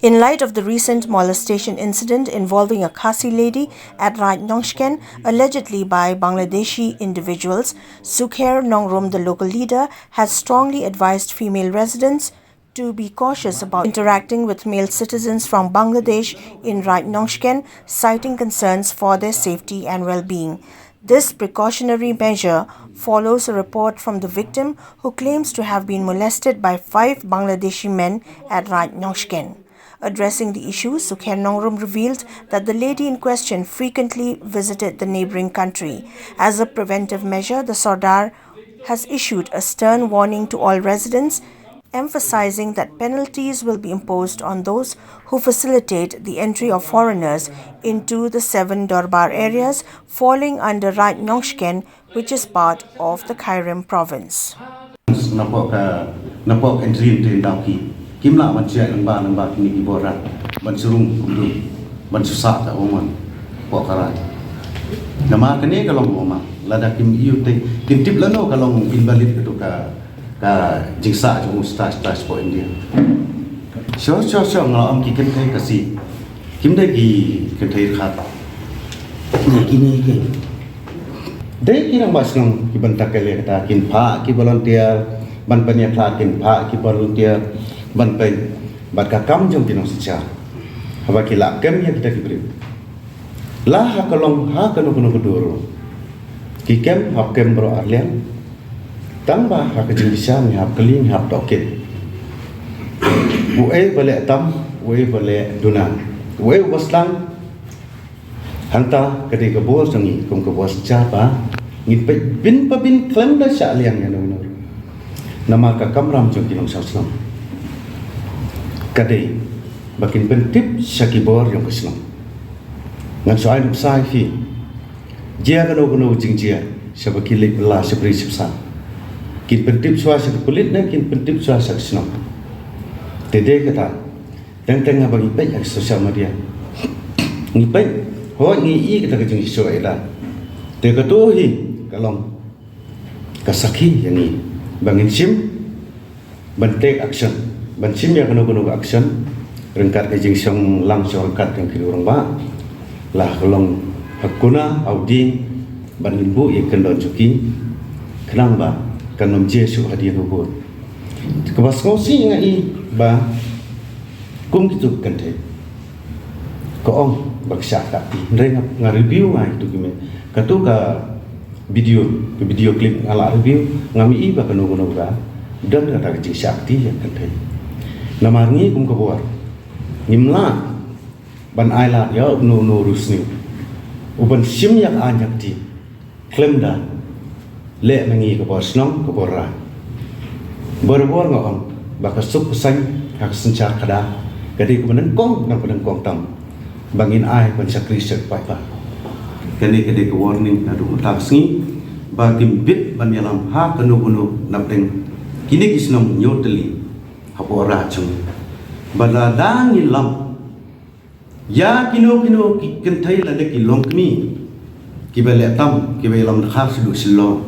In light of the recent molestation incident involving a Khasi lady at Raid Nongshken, allegedly by Bangladeshi individuals, Sukher Nongrum, the local leader, has strongly advised female residents to be cautious about interacting with male citizens from Bangladesh in Raid Nongshken, citing concerns for their safety and well-being. This precautionary measure follows a report from the victim who claims to have been molested by 5 Bangladeshi men at Raid Nongshken. Addressing the issue, Sukher Nongrum revealed that the lady in question frequently visited the neighboring country. As a preventive measure, the Sardar has issued a stern warning to all residents, emphasizing that penalties will be imposed on those who facilitate the entry of foreigners into the 7 Dorbar areas falling under Raid Nongshken, which is part of the Kairim province. Kimla mancia namba kini kibora bansurung kundu bansusa ta oman pokara nama kene kalong oma lada kim iu te kim tip lano kalong invalid itu ka jingsa jung stas po India so ngalam ki ken kai kasi kim de ki ken thai khata ni kini ke dei kirang basnong ki bantak kele kata kin pha ki volunteer ban panya kha kin pha ki volunteer ban pen bat ka kam jong kinong sicha haba kila kem ya kita kibri la ha kalong ha kanu kedoro ki kem ha kem bro arlian tamba ha ke bisa ni ha keling ha toket bu bale tam bale dunan waslang hanta kedi kebor sangi kum kebor sicha pa ngit pe bin klem da sha liang ya no nama ka kamram jong kinong saslam kadai bakin pentip syakibor yang kesnong ngan soal sai fi dia kano jingjia sabaki lek la sabri sipsa kin pentip swa sak kulit na kin pentip swa sak snong tede kata teng bagi pe ak sosial media ni pe ho ni i kata ke jing so ela te kato hi kalong kasaki yang ni bangin sim ban take action ban sim ya kano action rengkat ke jing song lang song kat yang kiri orang ba lah kalong hakuna audi ban imbu ye kendon cuki kenang ba kanom jesu hadiah hubur kebas ngosi ngai ba kum gitu kante ko ong baksa tapi reng review ngai tu kime katu ka video klip ala review ngami i ba kano ba dan kata kecil sakti yang kante namarngi kum kebuar nimla ban aila ya no rusni uban sim yang anjak ti klemda le mengi ke bosnong ke borra berbor ngom bakasuk sang hak sencar kada kadi kebenan kong tam bangin ai ban sakri sek pai pa kadi ke warning adu taksni bagim bit ban yalam ha kanu napeng kini kisnom nyoteli hapora chung baladang ilam ya kino kentai la de kilong kmi kibale tam kibelam khas du Shillong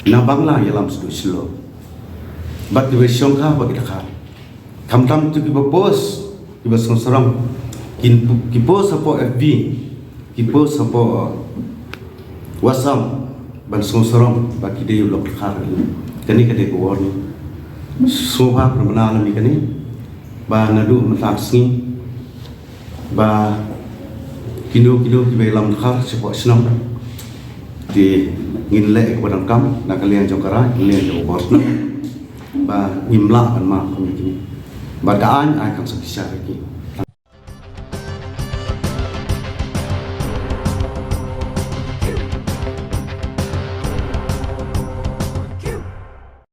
na bangla yalam du Shillong bat kibe shongkha ba kita kam tam tu kibe post kibe songsaram ki post apo FB ki post apo WhatsApp ban songsaram ba kide lok khar kani kade ko warning soha permenal ni kani ba nadu mataksni ba kino kibe lam khar sepo snam di nginle ko dang kam na kalian jokara nginle jo bosna ba imla an ma kami kini ba daan ai kang sabisa lagi